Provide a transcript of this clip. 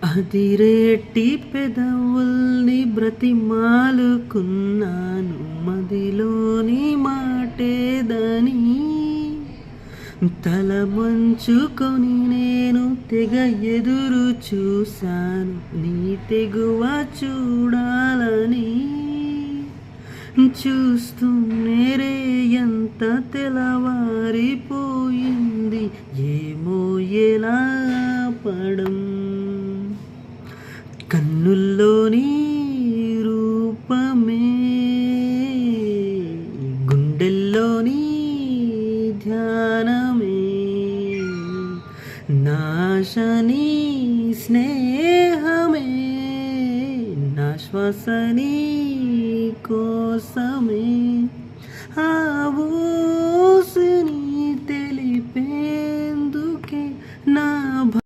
అదిరేటి పెదవుల్ని బ్రతిమాలుకున్నాను, మదిలోని మాటేదని తల వంచుకొని నేను తెగ ఎదురు చూశాను, నీ తెగువ చూడాలని. చూస్తూనే రే ఎంత తెల్లవారిపోయింది, ఏమో ఎలా పడం. కన్నుల్లోని రూపమే, గుండెల్లోని ధ్యానమే, నాశని స్నేహమే, నా శ్వాసని కోసమే, ఆ ఊసిని